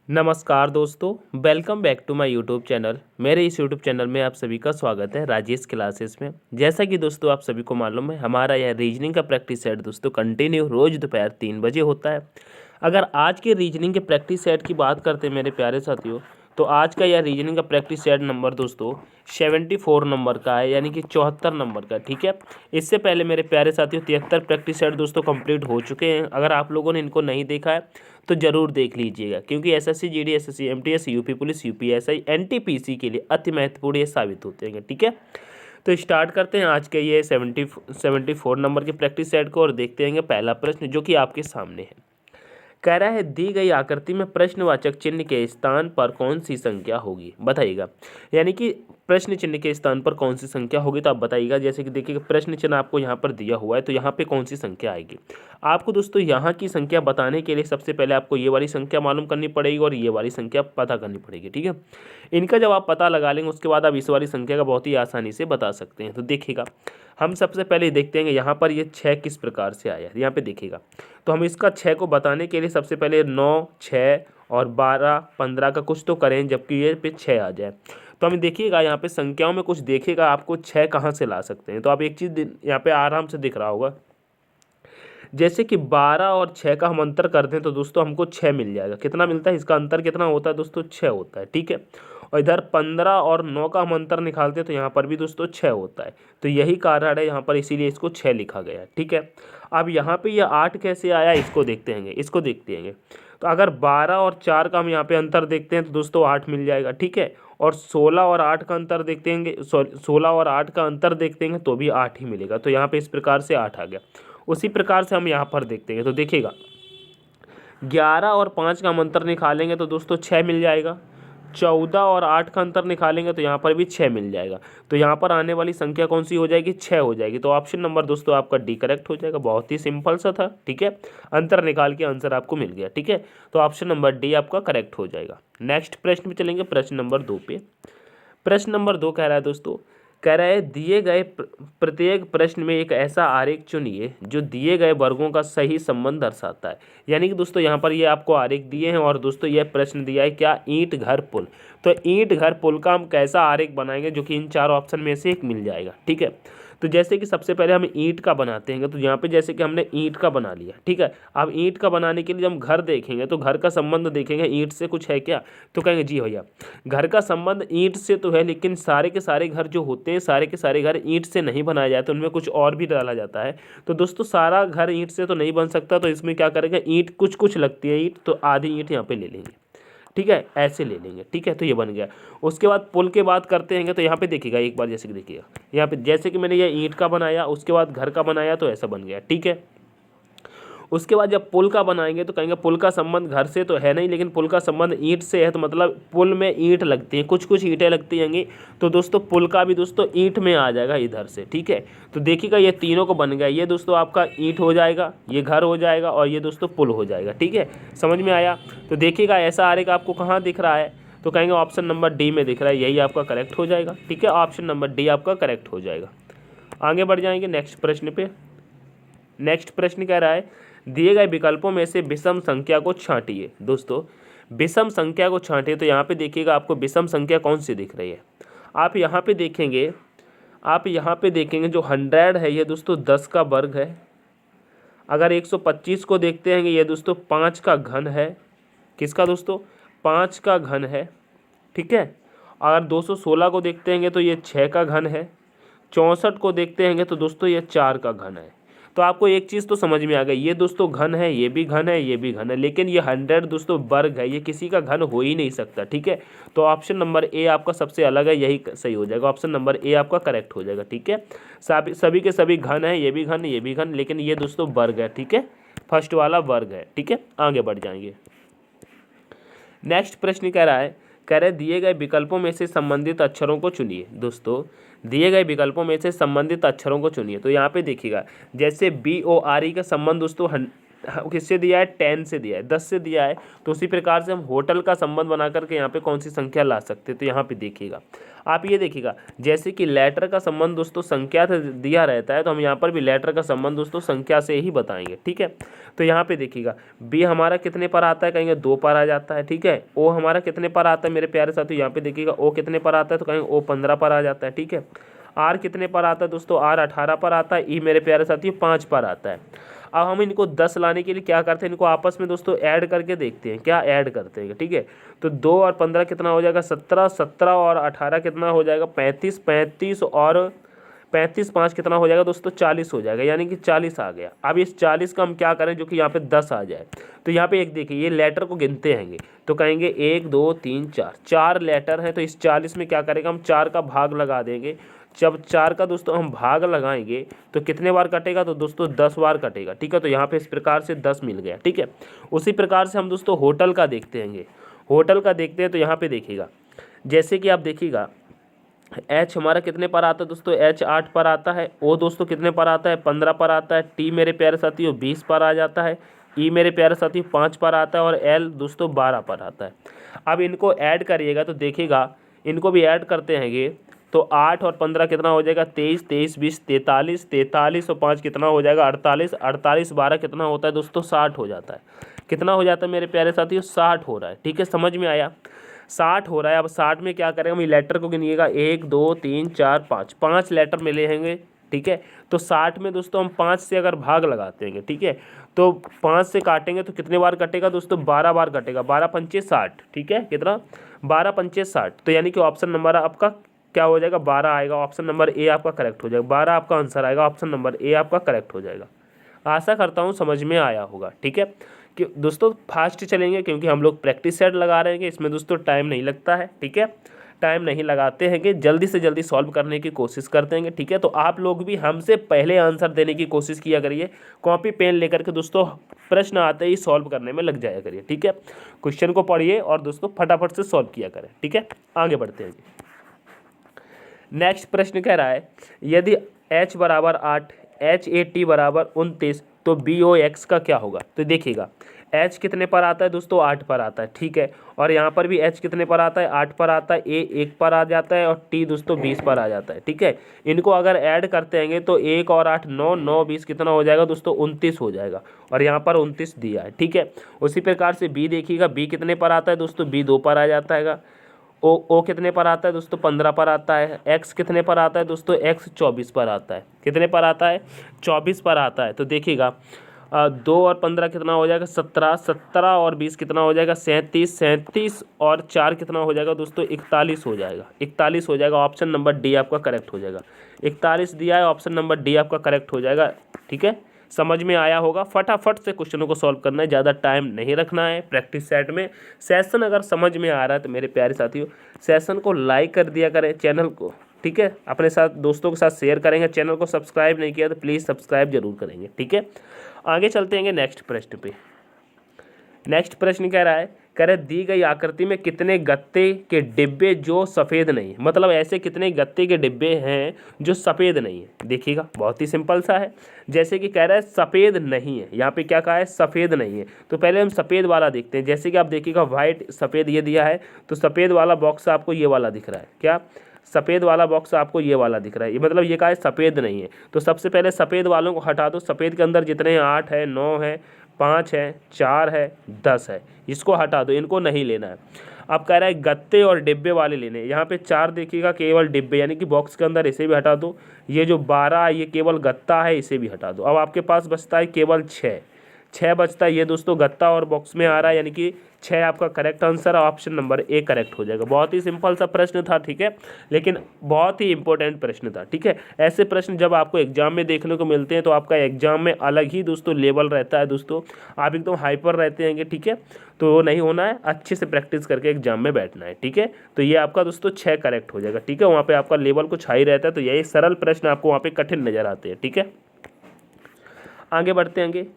नमस्कार दोस्तों, welcome back to my YouTube channel. मेरे इस यूट्यूब चैनल में आप सभी का स्वागत है राजेश क्लासेस में। जैसा कि दोस्तों आप सभी को मालूम है, हमारा यह रीजनिंग का प्रैक्टिस सेट दोस्तों कंटिन्यू रोज़ दोपहर 3 बजे होता है। अगर आज के रीजनिंग के प्रैक्टिस सेट की बात करते हैं मेरे प्यारे साथियों, तो आज का यह रीजनिंग का प्रैक्टिस सेट नंबर दोस्तों 74 नंबर का है, यानी कि 74 नंबर का। ठीक है, इससे पहले मेरे प्यारे साथियों 73 प्रैक्टिस सेट दोस्तों कंप्लीट हो चुके हैं। अगर आप लोगों ने इनको नहीं देखा है तो ज़रूर देख लीजिएगा, क्योंकि SSC, GD, SSC, MTS, UP police, UPSI, NTPC के लिए अति महत्वपूर्ण ये साबित होते हैं। ठीक है, तो स्टार्ट करते हैं आज के ये 74 नंबर के प्रैक्टिस सेट को और देखते हैं पहला प्रश्न जो कि आपके सामने है। कह रहा है दी गई आकृति में प्रश्नवाचक चिन्ह के स्थान पर कौन सी संख्या होगी, बताइएगा। यानी कि प्रश्न चिन्ह के स्थान पर कौन सी संख्या होगी, तो आप बताइएगा। जैसे कि देखिए प्रश्न चिन्ह आपको यहाँ पर दिया हुआ है, तो यहाँ पे कौन सी संख्या आएगी। आपको दोस्तों यहाँ की संख्या बताने के लिए सबसे पहले आपको ये वाली संख्या मालूम करनी पड़ेगी और ये वाली संख्या पता करनी पड़ेगी। ठीक है, इनका जब आप पता लगा लेंगे उसके बाद आप इस वाली संख्या का बहुत ही आसानी से बता सकते हैं। तो देखिएगा, हम सबसे पहले देखते हैं यहाँ पर ये 6 किस प्रकार से आया है। यहाँ पे देखिएगा, तो हम इसका 6 को बताने के लिए सबसे पहले 9, 6 और 12, 15 का कुछ तो करें, जबकि ये पे 6 आ जाए। तो हम देखिएगा यहाँ पे संख्याओं में कुछ देखिएगा आपको 6 कहाँ से ला सकते हैं। तो आप एक चीज़ यहाँ पे आराम से दिख रहा होगा, जैसे कि 12 और 6 का हम अंतर कर दें तो दोस्तों हमको 6 मिल जाएगा। कितना मिलता है, इसका अंतर कितना होता है दोस्तों, 6 होता है। ठीक है, और इधर 15 और 9 का हम अंतर निकालते हैं तो यहाँ पर भी दोस्तों 6 होता है। तो यही कारण है यहाँ पर, इसीलिए इसको 6 लिखा गया है। ठीक है, अब यहाँ पे ये 8 कैसे आया इसको देखते हैं। तो अगर 12 और 4 का हम यहाँ पे अंतर देखते हैं तो दोस्तों 8 मिल जाएगा। ठीक है, और 16 और 8 का अंतर देखते हैं, 16 और 8 का अंतर देखते हैं तो भी 8 ही मिलेगा। तो यहाँ पे इस प्रकार से 8 आ गया। उसी प्रकार से हम यहाँ पर देखते हैं, तो देखिएगा 11 और 5 का हम अंतर निकालेंगे तो दोस्तों 6 मिल जाएगा। 14 और 8 का अंतर निकालेंगे तो यहाँ पर भी 6 मिल जाएगा। तो यहाँ पर आने वाली संख्या कौन सी हो जाएगी, 6 हो जाएगी। तो ऑप्शन नंबर दोस्तों आपका डी करेक्ट हो जाएगा। बहुत ही सिंपल सा था। ठीक है, अंतर निकाल के आंसर आपको मिल गया। ठीक है, तो ऑप्शन नंबर डी आपका करेक्ट हो जाएगा। नेक्स्ट प्रश्न पे चलेंगे, प्रश्न नंबर 2 पे। प्रश्न नंबर 2 कह रहा है दोस्तों, कह रहा है दिए गए प्रत्येक प्रश्न में एक ऐसा आरेख चुनिए जो दिए गए वर्गों का सही संबंध दर्शाता है। यानी कि दोस्तों यहाँ पर ये आपको आरेख दिए हैं और दोस्तों यह प्रश्न दिया है क्या, ईंट घर पुल। तो ईंट घर पुल का हम कैसा आरेख बनाएंगे, जो कि इन 4 ऑप्शन में से एक मिल जाएगा। ठीक है, तो जैसे कि सबसे पहले हम ईंट का बनाते हैं, तो यहाँ पे जैसे कि हमने ईंट का बना लिया। ठीक है, अब ईंट का बनाने के लिए जब हम घर देखेंगे तो घर का संबंध देखेंगे ईंट से कुछ है क्या, तो कहेंगे जी भैया घर का संबंध ईंट से तो है, लेकिन सारे के सारे घर जो होते हैं, सारे के सारे घर ईंट से नहीं बनाए जाते, उनमें कुछ और भी डाला जाता है। तो दोस्तों सारा घर ईंट से तो नहीं बन सकता, तो इसमें क्या करेंगे, ईंट कुछ कुछ लगती है ईंट, तो आधी ईंट यहाँ पे ले लेंगे। ठीक है, ऐसे ले लेंगे। ठीक है, तो ये बन गया। उसके बाद पुल के बात करते हैं, तो यहाँ पे देखिएगा एक बार, जैसे कि देखिएगा यहाँ पे जैसे कि मैंने ये ईंट का बनाया, उसके बाद घर का बनाया, तो ऐसा बन गया। ठीक है, उसके बाद जब पुल का बनाएंगे तो कहेंगे पुल का संबंध घर से तो है नहीं, लेकिन पुल का संबंध ईंट से है, तो मतलब पुल में ईंट लगती हैं, कुछ कुछ ईंटें लगती होंगी, तो दोस्तों पुल का भी दोस्तों ईंट में आ जाएगा इधर से। ठीक है, तो देखिएगा ये तीनों को बन गया। ये दोस्तों आपका ईंट हो जाएगा, ये घर हो जाएगा और ये दोस्तों पुल हो जाएगा। ठीक है, समझ में आया। तो देखिएगा ऐसा आरेख आपको कहाँ दिख रहा है, तो कहेंगे ऑप्शन नंबर डी में दिख रहा है, यही आपका करेक्ट हो जाएगा। ठीक है, ऑप्शन नंबर डी आपका करेक्ट हो जाएगा। आगे बढ़ जाएंगे नेक्स्ट प्रश्न पे। नेक्स्ट प्रश्न कह रहा है दिए गए विकल्पों में से विषम संख्या को छांटिए। दोस्तों विषम संख्या को छांटिए, तो यहाँ पे देखिएगा आपको विषम संख्या कौन सी दिख रही है। आप यहाँ पे देखेंगे जो 100 है ये दोस्तों 10 का वर्ग है। अगर 125 को देखते हैं ये दोस्तों 5 का घन है। किसका दोस्तों, 5 का घन है। ठीक है, अगर 216 को देखते हैं तो ये 6 का घन है। 64 को देखते हैं तो दोस्तों ये 4 का घन है। तो आपको एक चीज़ तो समझ में आ गई, ये दोस्तों घन है, ये भी घन है, ये भी घन है, लेकिन ये 100 दोस्तों वर्ग है, ये किसी का घन हो ही नहीं सकता। ठीक है, तो ऑप्शन नंबर ए आपका सबसे अलग है, यही सही हो जाएगा। ऑप्शन नंबर ए आपका करेक्ट हो जाएगा। ठीक है, सभी के सभी घन है, ये भी घन, ये भी घन, लेकिन ये दोस्तों वर्ग है। ठीक है, फर्स्ट वाला वर्ग है। ठीक है, आगे बढ़ जाएंगे। नेक्स्ट प्रश्न कह रहा है दिए गए विकल्पों में से संबंधित अक्षरों को चुनिए। दोस्तों दिए गए विकल्पों में से संबंधित अक्षरों को चुनिए, तो यहाँ पे देखिएगा जैसे BORE का संबंध दोस्तों किससे दिया है, 10 से दिया है, 10 से दिया है। तो उसी प्रकार से हम होटल का संबंध बना करके यहाँ पे कौन सी संख्या ला सकते हैं, तो यहाँ पे देखिएगा आप, ये देखिएगा जैसे कि लेटर का संबंध दोस्तों संख्या से दिया रहता है, तो हम यहाँ पर भी लेटर का संबंध दोस्तों संख्या से ही बताएंगे, ठीक है। तो यहाँ पे देखिएगा बी हमारा कितने पर आता है, कहेंगे 2 पर आ जाता है, ठीक है। ओ हमारा कितने पर आता है मेरे प्यारे साथी, यहाँ पे देखिएगा ओ कितने पर आता है, तो कहेंगे ओ 15 पर आ जाता है, ठीक है। आर कितने पर आता है दोस्तों, आर 18 पर आता है। ई मेरे प्यारे साथी 5 पर आता है। अब हम इनको 10 लाने के लिए क्या करते हैं, इनको आपस में दोस्तों ऐड करके देखते हैं, क्या ऐड करते हैं, ठीक है। तो 2 और 15 कितना हो जाएगा, 17, 17 और 18 कितना हो जाएगा, 35, 35 और 35, 5 कितना हो जाएगा दोस्तों, 40 हो जाएगा, यानी कि 40 आ गया। अब इस 40 का हम क्या करें, जो कि यहाँ पे 10 आ जाए। तो यहाँ पे एक देखिए, ये लेटर को गिनते हैंगे, तो कहेंगे 1 2 3 4, 4 लेटर हैं। तो इस 40 में क्या करेगा, हम 4 का भाग लगा देंगे। जब 4 का दोस्तों हम भाग लगाएंगे तो कितने बार कटेगा, तो दोस्तों 10 बार कटेगा, ठीक है। तो यहाँ पे इस प्रकार से 10 मिल गया, ठीक है। उसी प्रकार से हम दोस्तों होटल का देखते हैंगे, होटल का देखते हैं। तो यहाँ पे देखिएगा, जैसे कि आप देखिएगा एच हमारा कितने पर आता है दोस्तों, एच 8 पर आता है। ओ दोस्तों कितने पर आता है, 15 पर आता है। टी मेरे प्यारे साथियों 20 पर आ जाता है। ई मेरे प्यारे साथियों 5 पर आता है। और एल दोस्तों 12 पर आता है। अब इनको ऐड करिएगा तो देखिएगा, इनको भी ऐड करते हैंगे तो 8 और 15 कितना हो जाएगा, 23, 23, 20, 43, 43 और 5 कितना हो जाएगा, 48, 48, 12 कितना होता है दोस्तों, 60 हो जाता है। कितना हो जाता है मेरे प्यारे साथियों, 60 हो रहा है, ठीक है। समझ में आया, 60 हो रहा है। अब 60 में क्या करेंगे, हम लेटर को गिनिएगा, 1 2 3 4 5, 5 लेटर मिले होंगे, ठीक है। तो 60 में दोस्तों हम 5 से अगर भाग लगाते हैं, ठीक है, तो 5 से काटेंगे तो कितने बार कटेगा दोस्तों, 12 बार कटेगा। 12 पंचे 60, ठीक है, कितना, 12 पंचे 60। तो यानी कि ऑप्शन नंबर आपका क्या हो जाएगा, 12 आएगा। ऑप्शन नंबर ए आपका करेक्ट हो जाएगा, 12 आपका आंसर आएगा, ऑप्शन नंबर ए आपका करेक्ट हो जाएगा। आशा करता हूँ समझ में आया होगा, ठीक है। कि दोस्तों फास्ट चलेंगे क्योंकि हम लोग प्रैक्टिस सेट लगा रहे हैं, इसमें दोस्तों टाइम नहीं लगता है, ठीक है। टाइम नहीं लगाते हैं कि जल्दी से जल्दी सॉल्व करने की कोशिश करते हैं, ठीक है। तो आप लोग भी हमसे पहले आंसर देने की कोशिश किया करिए, कॉपी पेन लेकर के दोस्तों प्रश्न आते ही सॉल्व करने में लग जाया करिए, ठीक है। क्वेश्चन को पढ़िए और दोस्तों फटाफट से सॉल्व किया करें, ठीक है। आगे बढ़ते हैं। नेक्स्ट प्रश्न कह रहा है, यदि h बराबर 8, HAT बराबर 29, तो BOX का क्या होगा। तो देखिएगा h कितने पर आता है दोस्तों, 8 पर आता है, ठीक है। और यहाँ पर भी h कितने पर आता है, 8 पर आता है। A 1 पर आ जाता है और T दोस्तों 20 पर आ जाता है, ठीक है। इनको अगर ऐड करते हैं तो 1 और 8 9, 9 20 कितना हो जाएगा दोस्तों, 29 हो जाएगा। और यहाँ पर 29 दिया है, ठीक है। उसी प्रकार से B देखिएगा, B कितने पर आता है दोस्तों, B 2 पर आ जाता है। ओ कितने पर आता है दोस्तों, 15 पर आता है। एक्स कितने पर आता है दोस्तों, एक्स 24 पर आता है। कितने पर आता है, 24 पर आता है। तो देखिएगा 2 और 15 कितना हो जाएगा, 17, 17 और 20 कितना हो जाएगा, 37, 37 और 4 कितना हो जाएगा दोस्तों, 41 हो जाएगा, 41 हो जाएगा। ऑप्शन नंबर डी आपका करेक्ट हो जाएगा। 41 दिया है, ऑप्शन नंबर डी आपका करेक्ट हो जाएगा, ठीक है। समझ में आया होगा। फटाफट से क्वेश्चनों को सॉल्व करना है, ज़्यादा टाइम नहीं रखना है प्रैक्टिस सेट में। सेशन अगर समझ में आ रहा है तो मेरे प्यारे साथियों सेशन को लाइक कर दिया करें, चैनल को, ठीक है, अपने साथ दोस्तों के साथ शेयर करेंगे। चैनल को सब्सक्राइब नहीं किया तो प्लीज़ सब्सक्राइब जरूर करेंगे, ठीक है। आगे चलते हैं नेक्स्ट प्रश्न पे। नेक्स्ट प्रश्न कह रहा है दी गई आकृति में कितने गत्ते के डिब्बे जो सफ़ेद नहीं, मतलब ऐसे कितने गत्ते के डिब्बे हैं जो सफ़ेद नहीं है। देखिएगा बहुत ही सिंपल सा है, जैसे कि कह रहा है सफ़ेद नहीं है, यहाँ पे क्या कहा है, सफ़ेद नहीं है। तो पहले हम सफ़ेद वाला देखते हैं। जैसे कि आप देखिएगा वाइट सफ़ेद ये दिया है, तो सफ़ेद वाला बॉक्स आपको ये वाला दिख रहा है, क्या सफ़ेद वाला बॉक्स आपको ये वाला दिख रहा है, ये मतलब ये कहा है सफ़ेद नहीं है। तो सबसे पहले सफ़ेद वालों को हटा दो। सफ़ेद के अंदर जितने हैं 8 है, 9 है, 5 है, 4 है, 10 है, इसको हटा दो, इनको नहीं लेना है। अब कह रहा है गत्ते और डिब्बे वाले लेने हैं। यहाँ पे 4 देखिएगा केवल डिब्बे, यानी कि बॉक्स के अंदर, इसे भी हटा दो। ये जो 12 ये केवल गत्ता है, इसे भी हटा दो। अब आपके पास बचता है केवल 6 बचता है। ये दोस्तों गत्ता और बॉक्स में आ रहा है, यानी कि 6 आपका correct answer, option number A correct हो जाएगा। बहुत ही सिंपल सा प्रश्न था, ठीक है, लेकिन बहुत ही इंपॉर्टेंट प्रश्न था, ठीक है। ऐसे प्रश्न जब आपको एग्जाम में देखने को मिलते हैं तो आपका एग्जाम में अलग ही दोस्तों लेवल रहता है दोस्तों, आप एकदम हाइपर रहते हैं, ठीक है। तो नहीं होना है, अच्छे से प्रैक्टिस करके एग्जाम में बैठना है, ठीक है। तो ये आपका दोस्तों 6 करेक्ट हो जाएगा, ठीक है। वहाँ पर आपका लेवल कुछ हाई रहता है, तो यही सरल प्रश्न आपको वहाँ पर कठिन नजर आते हैं, ठीक है। आगे बढ़ते हैं।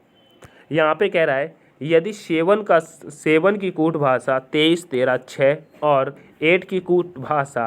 यहाँ पे कह रहा है यदि 7 की कूट भाषा 23, 13, 6 और 8 की कूट भाषा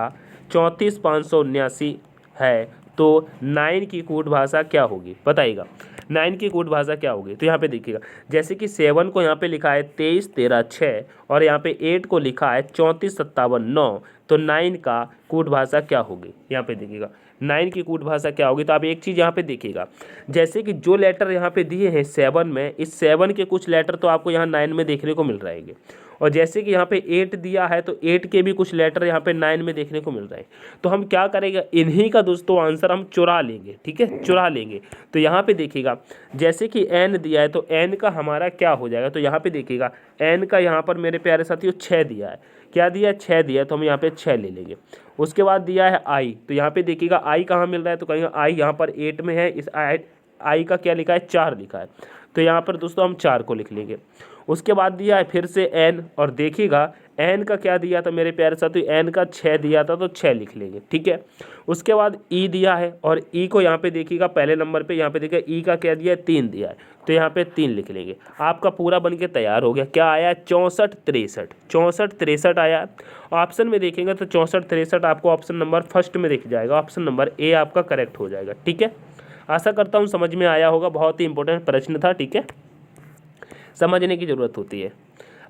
34, 579 है, तो 9 की कूट भाषा क्या होगी, बताइएगा। 9 की कूट भाषा क्या होगी? तो यहाँ पे देखिएगा, जैसे कि 7 को यहाँ पे लिखा है 23 13 6 और यहाँ पे 8 को लिखा है 34 57 9, तो 9 का कूट भाषा क्या होगी? यहाँ पे देखिएगा 9 की कूट भाषा क्या होगी? तो आप एक चीज़ यहाँ पे देखिएगा, जैसे कि जो लेटर यहाँ पे दिए हैं 7 में, इस 7 के कुछ लेटर तो आपको यहाँ 9 में देखने को मिल रहेंगे, और जैसे कि यहाँ पे 8 दिया है तो 8 के भी कुछ लेटर यहाँ पे 9 में देखने को मिल रहे हैं। तो हम क्या करेंगे, इन्हीं का दोस्तों आंसर हम चुरा लेंगे, ठीक है, चुरा लेंगे। तो यहाँ पे देखिएगा, जैसे कि n दिया है तो n का हमारा क्या हो जाएगा? तो यहाँ पे देखिएगा n का यहाँ पर मेरे प्यारे साथियों 6 दिया है, क्या दिया है? 6 दिया है, तो हम यहाँ पे 6 ले लेंगे। उसके बाद दिया है i, तो यहाँ पे देखिएगा i कहाँ मिल रहा है? तो कहेंगे i यहाँ पर 8 में है, इस i का क्या लिखा है? 4 लिखा है, तो यहाँ पर दोस्तों हम 4 को लिख लेंगे। उसके बाद दिया है फिर से n, और देखिएगा n का क्या दिया था मेरे प्यारे साथियों? n का 6 दिया था, तो 6 लिख लेंगे, ठीक है। उसके बाद e दिया है, और e को यहाँ पे देखिएगा पहले नंबर पे यहाँ पे देखिए e का क्या दिया है? 3 दिया है, तो यहाँ पे 3 लिख लेंगे। आपका पूरा बन के तैयार हो गया। क्या आया? 64 63, 64 63 आया। ऑप्शन में देखेंगे तो 64 63 आपको ऑप्शन नंबर फर्स्ट में दिख जाएगा, ऑप्शन नंबर ए आपका करेक्ट हो जाएगा, ठीक है। आशा करता हूँ समझ में आया होगा, बहुत ही इंपॉर्टेंट प्रश्न था, ठीक है, समझने की जरूरत होती है।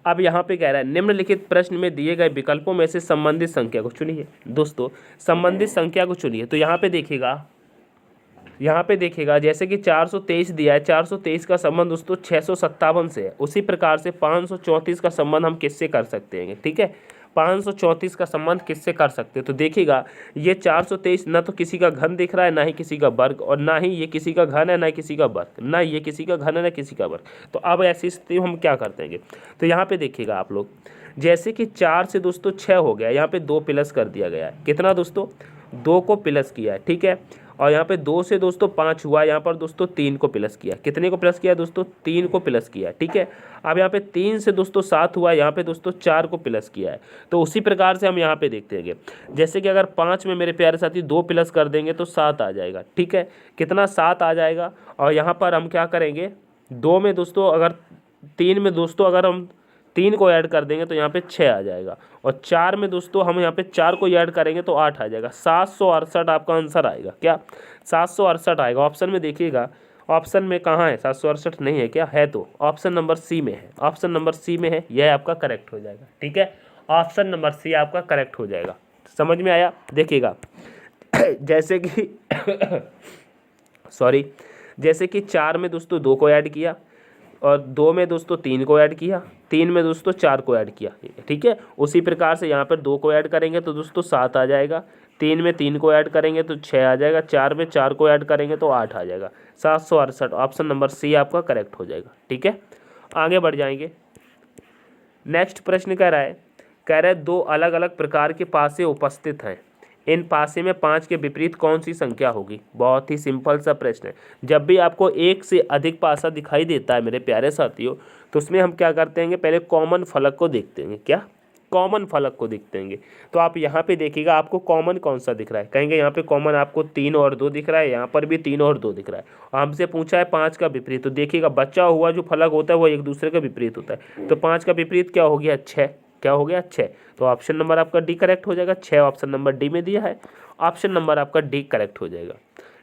अब यहाँ पे कह रहा है निम्नलिखित प्रश्न में दिए गए विकल्पों में से संबंधित संख्या को चुनिए। दोस्तों संबंधित संख्या को चुनिए, तो यहाँ पे देखिएगा जैसे कि 423 दिया है, 423 का संबंध दोस्तों 657 से है। उसी प्रकार से 534 का संबंध हम किससे कर सकते हैं? ठीक है, 534 का संबंध किससे कर सकते हैं? तो देखिएगा ये 423 ना तो किसी का घन दिख रहा है, ना ही किसी का वर्ग, और ना ही ये किसी का घन है, ना किसी का वर्ग, ना ये किसी का घन है, ना किसी का वर्ग। तो अब ऐसी स्थिति में हम क्या करते हैं? तो यहाँ पे देखिएगा आप लोग, जैसे कि 4 से दोस्तों 6 हो गया, यहाँ पे 2 प्लस कर दिया गया है। कितना दोस्तों? 2 को प्लस किया है, ठीक है। और यहाँ पे 2 से दोस्तों 5 हुआ, यहाँ पर दोस्तों 3 को प्लस किया। कितने को प्लस किया दोस्तों? 3 को प्लस किया, ठीक है। अब यहाँ पे 3 से दोस्तों 7 हुआ, यहाँ पे दोस्तों 4 को प्लस किया है। तो उसी प्रकार से हम यहाँ पे देखते हैं, जैसे कि अगर 5 में मेरे प्यारे साथी 2 प्लस कर देंगे तो 7 आ जाएगा, ठीक है। कितना? 7 आ जाएगा। और यहाँ पर हम क्या करेंगे, 2 में दोस्तों अगर 3 में दोस्तों अगर हम 3 को ऐड कर देंगे तो यहाँ पे 6 आ जाएगा, और 4 में दोस्तों हम यहाँ पे 4 को ऐड करेंगे तो 8 आ जाएगा। 768 आपका आंसर आएगा। क्या? 768 आएगा। ऑप्शन में देखिएगा, ऑप्शन में कहाँ है? 768 नहीं है क्या? है, तो ऑप्शन नंबर सी में है, ऑप्शन नंबर सी में है, यह आपका करेक्ट हो जाएगा, ठीक है। ऑप्शन नंबर सी आपका करेक्ट हो जाएगा। समझ में आया? देखिएगा जैसे कि सॉरी, जैसे कि 4 में दोस्तों 2 को ऐड किया, और 2 में दोस्तों 3 को ऐड किया, 3 में दोस्तों 4 को ऐड किया, ठीक है। उसी प्रकार से यहाँ पर 2 को ऐड करेंगे तो दोस्तों 7 आ जाएगा, 3 में 3 को ऐड करेंगे तो 6 आ जाएगा, 4 में 4 को ऐड करेंगे तो 8 आ जाएगा। 768 ऑप्शन नंबर सी आपका करेक्ट हो जाएगा, ठीक है। आगे बढ़ जाएंगे। नेक्स्ट प्रश्न कह रहा है 2 अलग अलग प्रकार के पासे उपस्थित हैं, इन पासे में 5 के विपरीत कौन सी संख्या होगी? बहुत ही सिंपल सा प्रश्न है। जब भी आपको एक से अधिक पासा दिखाई देता है मेरे प्यारे साथियों, तो उसमें हम क्या करते हैं? पहले कॉमन फलक को देखते हैं। क्या? कॉमन फलक को देखते हैं। तो आप यहाँ पे देखिएगा आपको कॉमन कौन सा दिख रहा है? कहेंगे यहाँ पे कॉमन आपको 3 और 2 दिख रहा है, यहाँ पर भी 3 और 2 दिख रहा है, और हमसे पूछा है 5 का विपरीत। तो देखिएगा बचा हुआ जो फलक होता है वो एक दूसरे का विपरीत होता है। तो 5 का विपरीत क्या हो गया? 6। क्या हो गया? 6। तो ऑप्शन नंबर आपका डी करेक्ट हो जाएगा। 6 ऑप्शन नंबर डी में दिया है, ऑप्शन नंबर आपका डी करेक्ट हो जाएगा,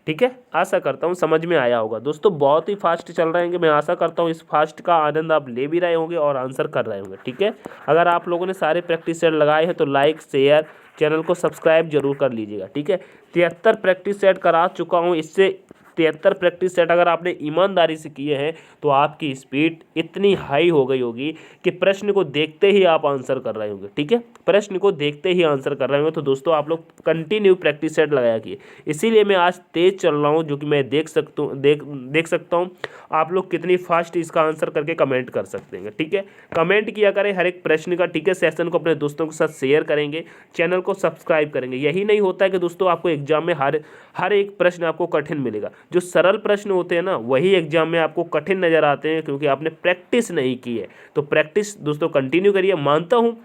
ठीक है। आशा करता हूँ समझ में आया होगा। दोस्तों बहुत ही फास्ट चल रहे हैं, मैं आशा करता हूँ इस फास्ट का आनंद आप ले भी रहे होंगे और आंसर कर रहे होंगे, ठीक है। अगर आप लोगों ने सारे प्रैक्टिस सेट लगाए हैं तो लाइक शेयर चैनल को सब्सक्राइब जरूर कर लीजिएगा, ठीक है। 73 प्रैक्टिस सेट करा चुका हूँ, इससे 73 प्रैक्टिस सेट अगर आपने ईमानदारी से किए हैं तो आपकी स्पीड इतनी हाई हो गई होगी कि प्रश्न को देखते ही आप आंसर कर रहे होंगे, ठीक है। प्रश्न को देखते ही आंसर कर रहे होंगे। तो दोस्तों आप लोग कंटिन्यू प्रैक्टिस सेट लगाया किए, इसीलिए मैं आज तेज चल रहा हूँ, जो कि मैं देख सकता हूँ आप लोग कितनी फास्ट इसका आंसर करके कमेंट कर सकते हैं, ठीक है। कमेंट किया करें हर एक प्रश्न का, ठीक है। सेशन को अपने दोस्तों के साथ शेयर करेंगे, चैनल को सब्सक्राइब करेंगे। यही नहीं होता है कि दोस्तों आपको एग्जाम में हर एक प्रश्न आपको कठिन मिलेगा। जो सरल प्रश्न होते हैं ना वही एग्जाम में आपको कठिन नजर आते हैं, क्योंकि आपने प्रैक्टिस नहीं की है। तो प्रैक्टिस दोस्तों कंटिन्यू करिए। मानता हूँ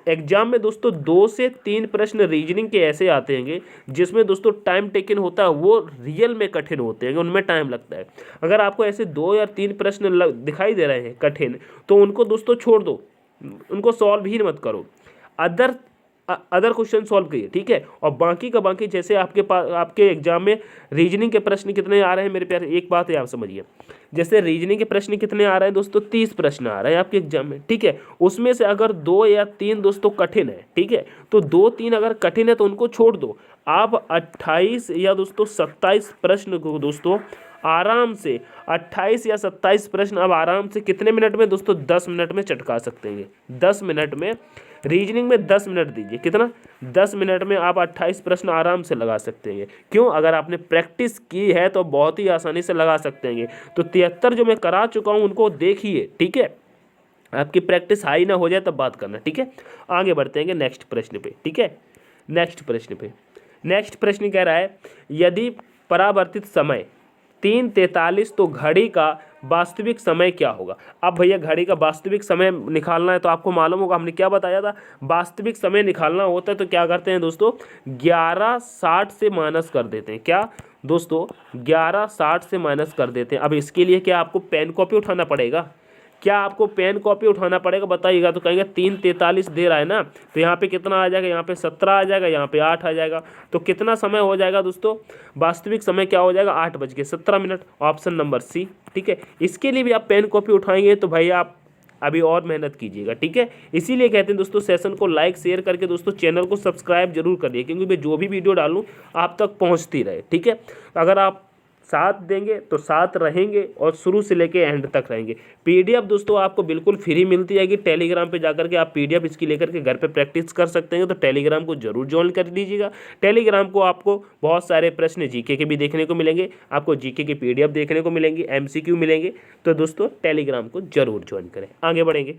एग्जाम में दोस्तों 2 से 3 प्रश्न रीजनिंग के ऐसे आते हैं जिसमें दोस्तों टाइम टेकन होता है, वो रियल में कठिन होते हैं, उनमें टाइम लगता है। अगर आपको ऐसे 2 या 3 प्रश्न दिखाई दे रहे हैं कठिन, तो उनको दोस्तों छोड़ दो, उनको सॉल्व ही मत करो। अदर क्वेश्चन सॉल्व करिए, ठीक है। और बाकी का बाकी, जैसे आपके पास आपके एग्जाम में रीजनिंग के प्रश्न कितने आ रहे हैं मेरे प्यारे, एक बात है आप समझिए, जैसे रीजनिंग के प्रश्न कितने आ रहे हैं दोस्तों, 30 प्रश्न आ रहे हैं आपके एग्जाम में, ठीक है। उसमें से अगर 2 या 3 दोस्तों कठिन है, ठीक है, तो 2-3 अगर कठिन है तो उनको छोड़ दो। आप 28 या दोस्तों 27 प्रश्न को दोस्तों आराम से 28 या 27 प्रश्न अब आराम से कितने मिनट में दोस्तों, 10 मिनट में चटका सकते हैं। 10 मिनट में रीजनिंग में 10 मिनट दीजिए, कितना, 10 मिनट में आप 28 प्रश्न आराम से लगा सकते हैं। क्यों, अगर आपने प्रैक्टिस की है तो बहुत ही आसानी से लगा सकते हैं। तो 73 जो मैं करा चुका हूँ उनको देखिए, ठीक है। आपकी प्रैक्टिस हाई ना हो जाए तब बात करना, ठीक है। आगे बढ़ते हैं नेक्स्ट प्रश्न पे, ठीक है। नेक्स्ट प्रश्न कह रहा है, यदि परावर्तित समय 3:43 तो घड़ी का वास्तविक समय क्या होगा। अब भैया घड़ी का वास्तविक समय निकालना है तो आपको मालूम होगा हमने क्या बताया था, वास्तविक समय निकालना होता है तो क्या करते हैं दोस्तों, 11:60 से माइनस कर देते हैं। क्या दोस्तों, 11:60 से माइनस कर देते हैं। अब इसके लिए क्या आपको पेन कॉपी उठाना पड़ेगा, क्या आपको पेन कॉपी उठाना पड़ेगा बताइएगा। तो कहेंगे 3:43 दे रहा है ना, तो यहाँ पे कितना आ जाएगा, यहाँ पे 17 आ जाएगा, यहाँ पे 8 आ जाएगा। तो कितना समय हो जाएगा दोस्तों, वास्तविक समय क्या हो जाएगा, 8:17। ऑप्शन नंबर सी, ठीक है। इसके लिए भी आप पेन कॉपी उठाएंगे तो भाई आप अभी और मेहनत कीजिएगा, ठीक है। इसीलिए कहते हैं दोस्तों सेशन को लाइक शेयर करके दोस्तों चैनल को सब्सक्राइब जरूर करिए, क्योंकि मैं जो भी वीडियो डालूँ आप तक पहुँचती रहे, ठीक है। अगर आप साथ देंगे तो साथ रहेंगे और शुरू से लेके एंड तक रहेंगे। पीडीएफ दोस्तों आपको बिल्कुल फ्री मिलती जाएगी, टेलीग्राम पे जाकर के आप पीडीएफ इसकी लेकर के घर पे प्रैक्टिस कर सकते हैं। तो टेलीग्राम को जरूर ज्वाइन कर लीजिएगा। टेलीग्राम को आपको बहुत सारे प्रश्न जीके के भी देखने को मिलेंगे, आपको जीके की पीडीएफ देखने को मिलेंगी, एमसीक्यू मिलेंगे। तो दोस्तों टेलीग्राम को जरूर ज्वाइन करें। आगे बढ़ेंगे,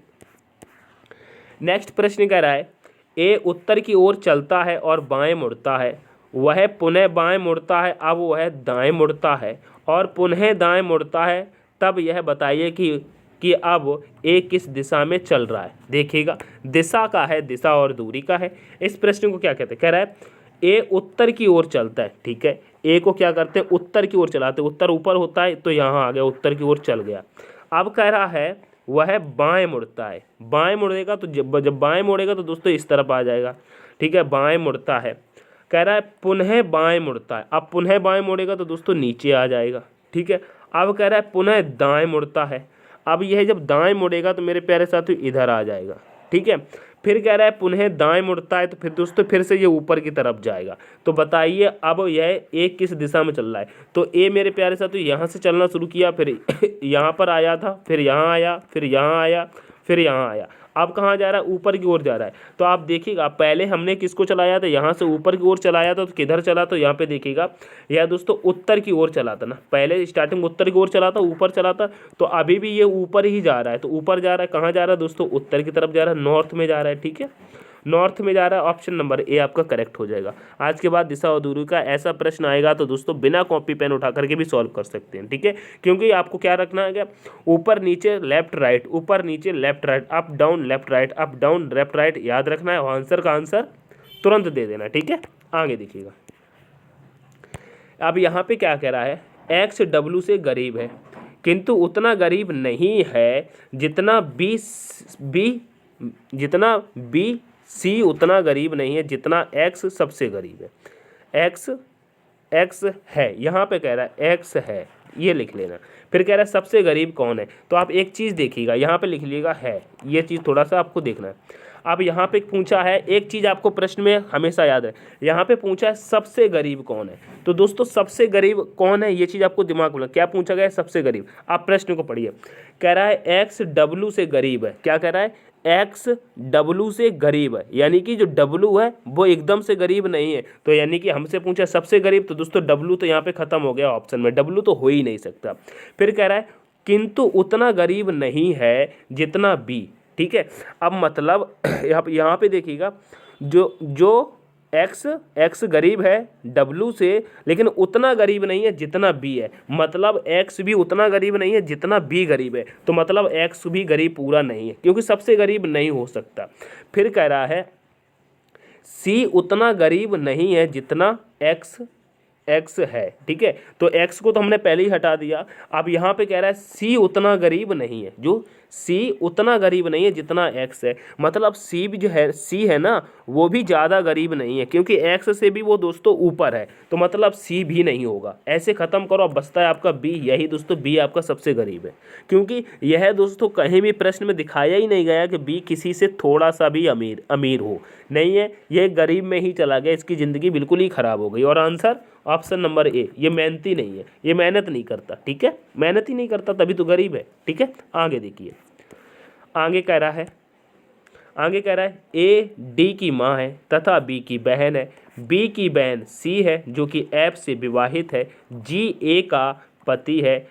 नेक्स्ट प्रश्न कह रहा है, ए उत्तर की ओर चलता है और बाएं मुड़ता है, वह पुनः बाएं मुड़ता है, अब वह दाएं मुड़ता है और पुनः दाएं मुड़ता है, तब यह बताइए कि अब ए किस दिशा में चल रहा है। देखिएगा दिशा का है, दिशा और दूरी का है। इस प्रश्न को क्या कहते हैं, कह रहा है ए उत्तर की ओर चलता है, ठीक है। ए को क्या करते हैं, उत्तर की ओर चलाते हैं, उत्तर ऊपर होता है तो यहाँ आ गया, उत्तर की ओर चल गया। अब कह रहा है वह बाएं मुड़ता है, बाएं मुड़ेगा तो जब बाएं मुड़ेगा तो दोस्तों इस तरफ आ जाएगा, ठीक है। बाएं मुड़ता है, कह रहा है पुनः बाएं मुड़ता है, अब पुनः बाएं मुड़ेगा तो दोस्तों नीचे आ जाएगा, ठीक है। अब कह रहा है पुनः दाएं मुड़ता है, अब यह जब दाएं मुड़ेगा तो मेरे प्यारे साथियों इधर आ जाएगा, ठीक है। फिर कह रहा है पुनः दाएं मुड़ता है तो फिर दोस्तों फिर से ये ऊपर की तरफ जाएगा। तो बताइए अब यह ए किस दिशा में चल रहा है। तो ए मेरे प्यारे साथियों यहाँ से चलना शुरू किया, फिर यहाँ पर आया था, फिर यहाँ आया, फिर यहाँ आया, फिर यहाँ आया। अब कहाँ जा रहा है, ऊपर की ओर जा रहा है। तो आप देखिएगा पहले हमने किसको चलाया था, यहाँ से ऊपर की ओर चलाया था, तो किधर चला, तो यहाँ पे देखिएगा यह दोस्तों उत्तर की ओर चला था ना, पहले स्टार्टिंग उत्तर की ओर चला था, ऊपर चला था। तो अभी भी ये ऊपर ही जा रहा है, तो ऊपर जा रहा है, कहाँ जा रहा है दोस्तों, उत्तर की तरफ जा रहा है, नॉर्थ में जा रहा है, ठीक है, नॉर्थ में जा रहा है। ऑप्शन नंबर ए आपका करेक्ट हो जाएगा। आज के बाद दिशा और दूरी का ऐसा प्रश्न आएगा तो दोस्तों बिना कॉपी पेन उठा करके भी सॉल्व कर सकते हैं, ठीक है। क्योंकि आपको क्या रखना है, ऊपर नीचे लेफ्ट राइट, ऊपर नीचे left right, up down left right, up down left right याद रखना है, और आंसर का आंसर तुरंत दे देना, ठीक है। आगे देखिएगा, अब यहाँ पे क्या कह रहा है, एक्स डब्ल्यू से गरीब है किंतु उतना गरीब नहीं है जितना बी सी उतना गरीब नहीं है जितना एक्स सबसे गरीब है। एक्स है, यहाँ पे कह रहा है एक्स है, ये लिख लेना। फिर कह रहा है सबसे गरीब कौन है, तो आप एक चीज़ देखिएगा, यहाँ पे लिख लीजिएगा है, ये चीज़ थोड़ा सा आपको देखना है। अब यहाँ पे पूछा है, एक चीज़ आपको प्रश्न में हमेशा याद है, यहाँ पे पूछा है सबसे गरीब कौन है। तो दोस्तों सबसे गरीब कौन है, ये चीज़ आपको दिमाग में, क्या पूछा गया है, सबसे गरीब। आप प्रश्न को पढ़िए, कह रहा है एक्स डब्ल्यू से गरीब है, क्या कह रहा है, एक्स डब्ल्यू से गरीब है, यानी कि जो डब्ल्यू है वो एकदम से गरीब नहीं है। तो यानी कि हमसे पूछा सबसे गरीब, तो दोस्तों डब्ल्यू तो यहाँ पे खत्म हो गया ऑप्शन में, डब्ल्यू तो हो ही नहीं सकता। फिर कह रहा है किंतु उतना गरीब नहीं है जितना बी, ठीक है। अब मतलब यहाँ पे देखिएगा, जो एक्स गरीब है डब्ल्यू से, लेकिन उतना गरीब नहीं है जितना बी है। मतलब एक्स भी उतना गरीब नहीं है जितना बी गरीब है, तो मतलब एक्स भी गरीब पूरा नहीं है, क्योंकि सबसे गरीब नहीं हो सकता। फिर कह रहा है सी उतना गरीब नहीं है जितना एक्स एक्स है, ठीक है। तो एक्स को तो हमने पहले ही हटा दिया। अब यहाँ पे कह रहा है सी उतना गरीब नहीं है, जो सी उतना गरीब नहीं है जितना एक्स है, मतलब सी भी जो है, सी है ना, वो भी ज़्यादा गरीब नहीं है, क्योंकि एक्स से भी वो दोस्तों ऊपर है, तो मतलब सी भी नहीं होगा। ऐसे ख़त्म करो। अब बचता है आपका बी। यही दोस्तों बी आपका सबसे गरीब है, क्योंकि यह दोस्तों कहीं भी प्रश्न में दिखाया ही नहीं गया कि बी किसी से थोड़ा सा भी अमीर हो, नहीं है, ये गरीब में ही चला गया, इसकी ज़िंदगी बिल्कुल ही ख़राब हो गई। और आंसर ऑप्शन नंबर ए, ये मेहनती नहीं है, ये मेहनत नहीं करता, ठीक है, मेहनत ही नहीं करता तभी तो गरीब है, ठीक है। आगे देखिए, आगे कह रहा है ए डी की माँ है तथा बी की बहन है, बी की बहन सी है जो कि एफ से विवाहित है, जी ए का पति है,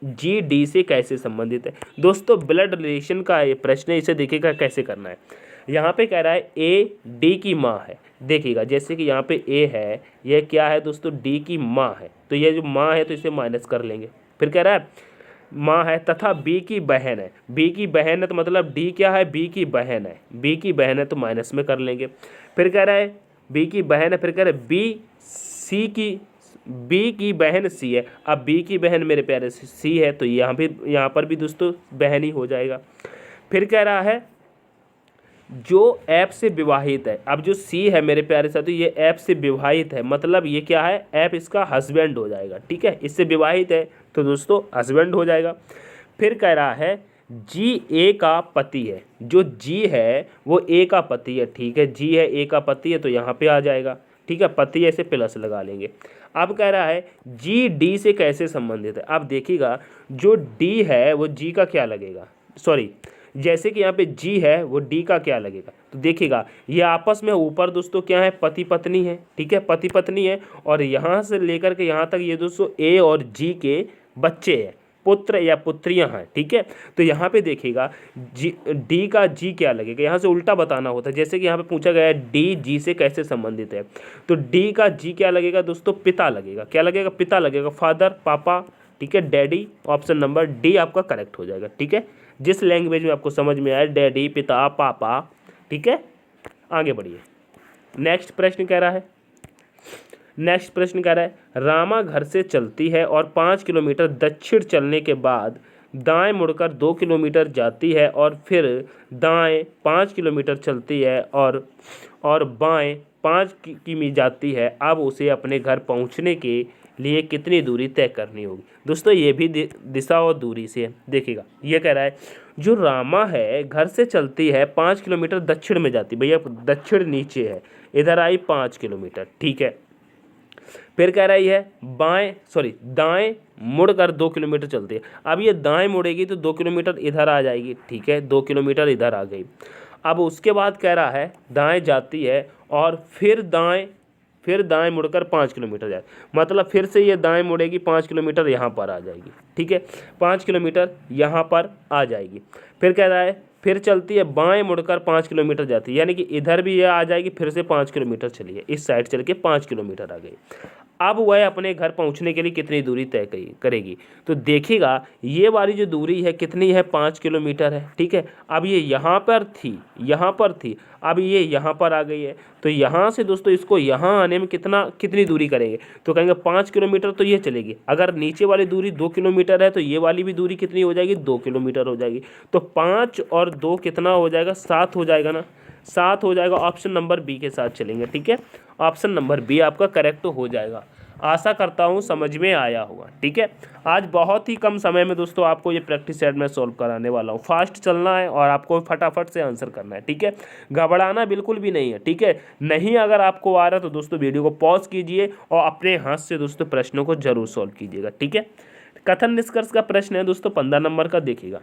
जी डी से कैसे संबंधित है। दोस्तों ब्लड रिलेशन का ये प्रश्न है, इसे देखिएगा कैसे करना है। यहाँ पे कह रहा है ए डी की माँ है, देखिएगा जैसे कि यहाँ पे ए है, यह क्या है दोस्तों, डी की माँ है, तो ये जो माँ है तो इसे माइनस कर लेंगे। फिर कह रहा है माँ है तथा बी की बहन है, बी की बहन है तो मतलब डी क्या है, बी की बहन है, बी की बहन है तो माइनस में कर लेंगे। फिर कह रहा है बी की बहन है, फिर कह रहा है बी की बहन सी है। अब बी की बहन मेरे प्यारे सी है, तो यहाँ पर भी दोस्तों बहन ही हो जाएगा। फिर कह रहा है जो ऐप से विवाहित है। अब जो सी है मेरे प्यारे साथी, ये ऐप से विवाहित है, मतलब ये क्या है, ऐप इसका हस्बैंड हो जाएगा, ठीक है, इससे विवाहित है तो दोस्तों हस्बैंड हो जाएगा। फिर कह रहा है जी ए का पति है, जो जी है वो ए का पति है, ठीक है, जी है ए का पति है तो यहाँ पे आ जाएगा, ठीक है, पति ऐसे प्लस लगा लेंगे। अब कह रहा है जी डी से कैसे संबंधित है। अब देखिएगा जो डी है वो जी का क्या लगेगा, सॉरी, जैसे कि यहाँ पे जी है वो डी का क्या लगेगा, तो देखिएगा ये आपस में ऊपर दोस्तों क्या है, पति पत्नी है, ठीक है, पति पत्नी है, और यहाँ से लेकर के यहाँ तक ये दोस्तों ए और जी के बच्चे हैं, पुत्र या पुत्रियां हैं, ठीक है। तो यहाँ पे देखिएगा जी डी का जी क्या लगेगा, यहाँ से उल्टा बताना होता है, जैसे कि यहाँ पे पूछा गया है डी जी से कैसे संबंधित है, तो डी का जी क्या लगेगा दोस्तों, पिता लगेगा, क्या लगेगा, पिता लगेगा, फादर, पापा, ठीक है, डैडी। ऑप्शन नंबर डी आपका करेक्ट हो जाएगा, ठीक है, जिस लैंग्वेज में आपको समझ में आए, डैडी, पिता, पापा, ठीक है। आगे बढ़िए, नेक्स्ट प्रश्न कह रहा है रामा घर से चलती है और 5 किलोमीटर दक्षिण चलने के बाद दाएं मुड़कर 2 किलोमीटर जाती है और फिर दाएं 5 किलोमीटर चलती है और बाएं 5 किमी जाती है। अब उसे अपने घर पहुंचने के लिए कितनी दूरी तय करनी होगी। दोस्तों ये भी दिशा और दूरी से है, देखिएगा ये कह रहा है जो रामा है घर से चलती है 5 किलोमीटर दक्षिण में जाती, भैया दक्षिण नीचे है, इधर आई 5 किलोमीटर, ठीक है। फिर कह रही है दाएं मुड़कर 2 किलोमीटर चलती है। अब ये दाएं मुड़ेगी तो 2 किलोमीटर इधर आ जाएगी, ठीक है, 2 किलोमीटर इधर आ गई। अब उसके बाद कह रहा है दाएं जाती है और फिर दाएं मुड़कर 5 किलोमीटर जाए, मतलब फिर से ये दाएं मुड़ेगी 5 किलोमीटर यहाँ पर आ जाएगी, ठीक है, 5 किलोमीटर यहाँ पर आ जाएगी। फिर कह रहा है फिर चलती है बाएं मुड़कर 5 किलोमीटर जाती है, यानी कि इधर भी ये आ जाएगी, फिर से 5 किलोमीटर चलिए, इस साइड चल के 5 किलोमीटर आ गई। अब वह अपने घर पहुंचने के लिए कितनी दूरी तय करेगी, तो देखिएगा ये वाली जो दूरी है कितनी है, 5 किलोमीटर है, ठीक है। अब ये यहाँ पर थी, अब ये यहाँ पर आ गई है, तो यहाँ से दोस्तों इसको यहाँ आने में कितनी दूरी करेंगे, तो कहेंगे 5 किलोमीटर तो ये चलेगी। अगर नीचे वाली दूरी 2 किलोमीटर है तो ये वाली भी दूरी कितनी हो जाएगी, 2 किलोमीटर हो जाएगी। तो 5 और 2 कितना हो जाएगा, 7 हो जाएगा ना, 7 हो जाएगा। ऑप्शन नंबर बी के साथ चलेंगे, ठीक है, ऑप्शन नंबर बी आपका करेक्ट हो जाएगा। आशा करता हूँ समझ में आया होगा, ठीक है। आज बहुत ही कम समय में दोस्तों आपको ये प्रैक्टिस सेट में सॉल्व कराने वाला हूँ। फास्ट चलना है और आपको फटाफट से आंसर करना है, ठीक है, घबराना बिल्कुल भी नहीं है, ठीक है। नहीं अगर आपको आ रहा तो दोस्तों वीडियो को पॉज कीजिए और अपने हाथ से दोस्तों प्रश्नों को जरूर सॉल्व कीजिएगा, ठीक है। कथन निष्कर्ष का प्रश्न है दोस्तों 15 नंबर का, देखिएगा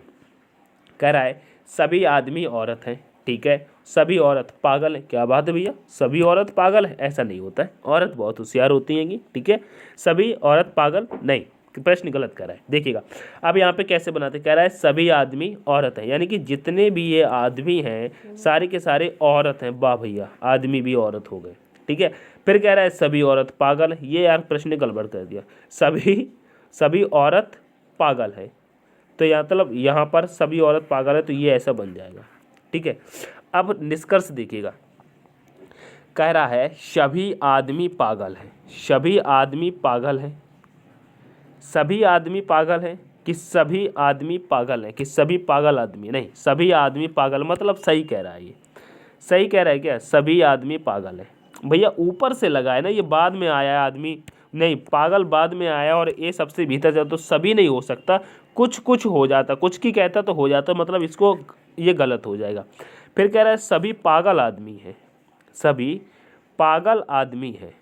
कह रहा है सभी आदमी औरत हैं, ठीक है, सभी औरत पागल है। क्या बात है भैया, सभी औरत पागल है, ऐसा नहीं होता है, औरत बहुत होशियार होती हैंगी, ठीक है, सभी औरत पागल नहीं, प्रश्न गलत कर रहा है। देखिएगा अब यहाँ पे कैसे बनाते, कह रहा है सभी आदमी औरत हैं, यानी कि जितने भी ये आदमी हैं सारे के सारे औरत हैं। वाह भैया, आदमी भी औरत हो गए, ठीक है। फिर कह रहा है सभी औरत पागल, ये यार प्रश्न गड़बड़ कर दिया, सभी औरत पागल है, तो मतलब यहाँ पर सभी औरत पागल है, तो ये ऐसा बन जाएगा, ठीक है। अब निष्कर्ष देखिएगा, कह रहा है सभी आदमी पागल हैं। सभी आदमी पागल हैं, सभी आदमी पागल हैं कि सभी आदमी पागल हैं कि सभी पागल आदमी, नहीं सभी आदमी पागल, मतलब सही कह रहा है, ये सही कह रहा है क्या, सभी आदमी पागल है। भैया ऊपर से लगा है ना, ये बाद में आया है आदमी, नहीं पागल बाद में आया और ये सबसे भीतर जाता, तो सभी नहीं हो सकता, कुछ कुछ हो जाता, कुछ की कहता तो हो जाता, मतलब इसको ये गलत हो जाएगा। फिर कह रहा है सभी पागल आदमी हैं, सभी पागल आदमी हैं,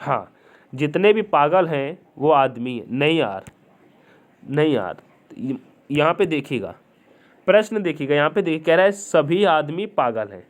हाँ जितने भी पागल हैं वो आदमी हैं। नहीं यार, नहीं यार, यहाँ पे देखिएगा, प्रश्न देखिएगा, यहाँ पे देखिए, कह रहा है सभी आदमी पागल हैं,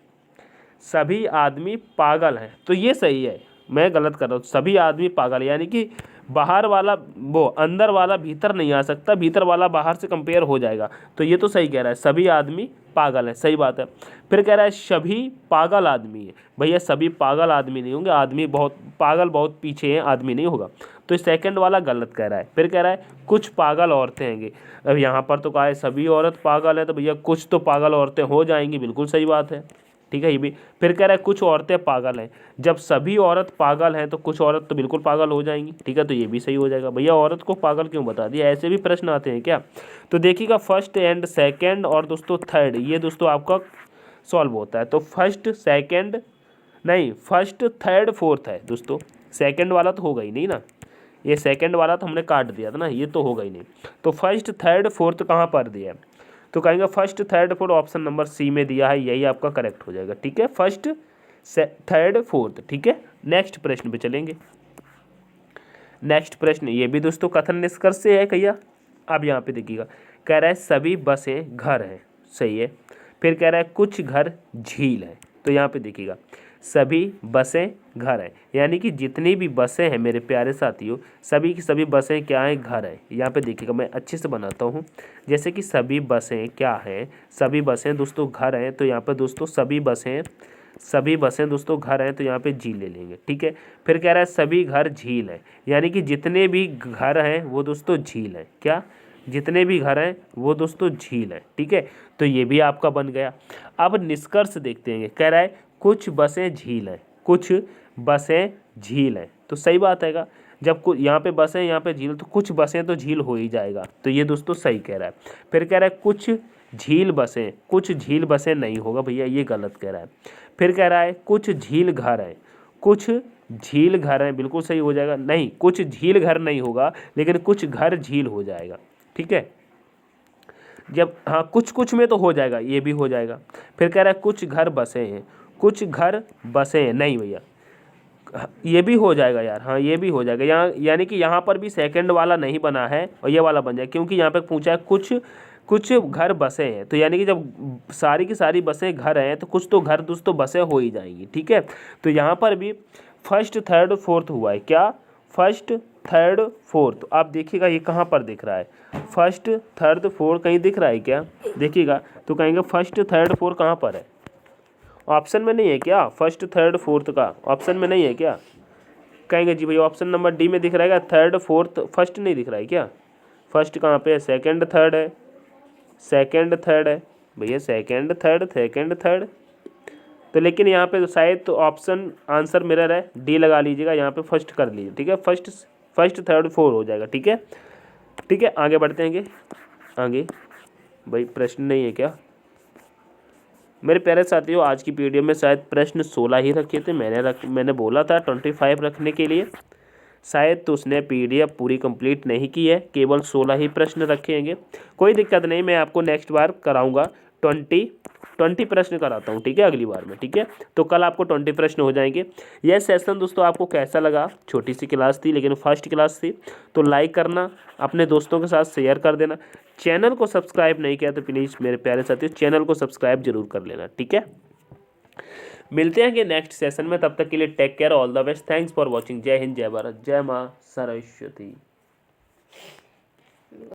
सभी आदमी पागल हैं, तो ये सही है, मैं गलत कर रहा हूँ। सभी आदमी पागल यानी कि बाहर वाला वो अंदर वाला भीतर नहीं आ सकता, भीतर वाला बाहर से कंपेयर हो जाएगा, तो ये तो सही कह रहा है, सभी आदमी पागल है, सही बात है। फिर कह रहा है सभी पागल आदमी है, भैया सभी पागल आदमी नहीं होंगे, आदमी बहुत पागल बहुत पीछे हैं, आदमी नहीं होगा, तो सेकंड वाला गलत कह रहा है। फिर कह रहा है कुछ पागल औरतें हैंगी, अब यहाँ पर तो कहा है सभी औरत पागल है, तो भैया कुछ तो पागल औरतें हो जाएंगी, बिल्कुल सही बात है, ठीक है ये भी। फिर कह रहा है कुछ औरतें पागल हैं, जब सभी औरत पागल हैं तो कुछ औरत तो बिल्कुल पागल हो जाएंगी, ठीक है, तो ये भी सही हो जाएगा। भैया औरत को पागल क्यों बता दिया, ऐसे भी प्रश्न आते हैं क्या, तो देखिएगा फर्स्ट एंड सेकंड और दोस्तों थर्ड, ये दोस्तों आपका सॉल्व होता है, तो फर्स्ट सेकंड नहीं, फर्स्ट थर्ड फोर्थ है दोस्तों, सेकंड वाला तो होगा ही नहीं ना, ये सेकंड वाला तो हमने काट दिया था ना, ये तो होगा ही नहीं, तो फर्स्ट थर्ड फोर्थ कहाँ पर दिया है, तो कहेंगे first third fourth option number C में दिया है, यही आपका करेक्ट हो जाएगा, ठीक है, फर्स्ट थर्ड फोर्थ, ठीक है। नेक्स्ट प्रश्न पे चलेंगे। नेक्स्ट प्रश्न ये भी दोस्तों कथन निष्कर्ष से है भैया। अब यहाँ पे देखिएगा, कह रहा है सभी बसें घर हैं, सही है। फिर कह रहा है कुछ घर झील है, तो यहाँ पे देखिएगा सभी बसें घर हैं, यानी कि जितनी भी बसें हैं मेरे प्यारे साथियों, सभी की सभी बसें क्या हैं, घर हैं। यहाँ पे देखिएगा मैं अच्छे से बनाता हूँ, जैसे कि सभी बसें क्या हैं, सभी बसें दोस्तों घर हैं, तो यहाँ पे दोस्तों सभी बसें दोस्तों घर हैं, तो यहाँ पे झील ले लेंगे, ठीक है। फिर कह रहा है सभी घर झील है, यानी कि जितने भी घर हैं वो दोस्तों झील है, क्या, जितने भी घर हैं वो दोस्तों झील है, ठीक है, तो ये भी आपका बन गया। अब निष्कर्ष देखते हैं, कह रहा है कुछ बसें झील हैं, कुछ बसें झील हैं, तो सही बात है, जब यहाँ पे बसें यहाँ पे झील, तो कुछ बसें तो झील हो ही जाएगा, तो ये दोस्तों सही कह रहा है। फिर कह रहा है कुछ झील बसें, कुछ झील बसें नहीं होगा भैया, ये गलत कह रहा है। फिर कह रहा है कुछ झील घर हैं, कुछ झील घर हैं, बिल्कुल सही हो जाएगा, नहीं कुछ झील घर नहीं होगा, लेकिन कुछ घर झील हो जाएगा, ठीक है, जब हाँ कुछ कुछ में तो हो जाएगा, ये भी हो जाएगा। फिर कह रहा है कुछ घर बसे हैं, कुछ घर बसे हैं, नहीं भैया ये भी हो जाएगा यार, हाँ ये भी हो जाएगा, यहाँ यानी कि यहाँ पर भी सेकंड वाला नहीं बना है और ये वाला बन जाए, क्योंकि यहाँ पे पूछा है कुछ घर बसे हैं, तो यानी कि जब सारी की सारी बसें घर हैं तो कुछ तो घर दोस्तों बसें हो ही जाएंगी, ठीक है। तो यहाँ पर भी फर्स्ट थर्ड फोर्थ हुआ है, क्या, फर्स्ट थर्ड फोर्थ, आप देखिएगा ये कहाँ पर दिख रहा है, फर्स्ट थर्ड फोर्थ कहीं दिख रहा है क्या, देखिएगा, तो कहेंगे फर्स्ट थर्ड फोर्थ कहाँ पर है, ऑप्शन में नहीं है क्या, फर्स्ट थर्ड फोर्थ का ऑप्शन में नहीं है क्या, कहेंगे जी भैया ऑप्शन नंबर डी में दिख रहा है, थर्ड फोर्थ फर्स्ट नहीं दिख रहा है क्या, फर्स्ट कहाँ पे है, सेकंड थर्ड है, सेकंड थर्ड है भैया, सेकंड थर्ड, तो लेकिन यहाँ पे तो शायद तो ऑप्शन आंसर मिरर है, डी लगा लीजिएगा, यहाँ पे फर्स्ट कर लीजिए, ठीक है, फर्स्ट थर्ड फोर हो जाएगा, ठीक है, ठीक है। आगे बढ़ते हैं, आगे भाई प्रश्न नहीं है क्या मेरे प्यारे साथियों, आज की वीडियो में शायद प्रश्न 16 ही रखे थे, मैंने बोला था 25 रखने के लिए, शायद तो उसने PDF पूरी कंप्लीट नहीं की है, केवल 16 ही प्रश्न रखेंगे, कोई दिक्कत नहीं, मैं आपको नेक्स्ट बार कराऊंगा 20 प्रश्न कराता हूँ, ठीक है, अगली बार में, ठीक है। तो कल आपको 20 प्रश्न हो जाएंगे। यह सेशन दोस्तों आपको कैसा लगा, छोटी सी क्लास थी लेकिन फर्स्ट क्लास थी, तो लाइक करना, अपने दोस्तों के साथ शेयर कर देना, चैनल को सब्सक्राइब नहीं किया तो प्लीज़ मेरे प्यारे साथियों चैनल को सब्सक्राइब जरूर कर लेना, ठीक है। मिलते हैं कि नेक्स्ट सेशन में, तब तक के लिए take care, all the best, thanks for watching, जय हिंद, जय भारत, जय माँ सरस्वती।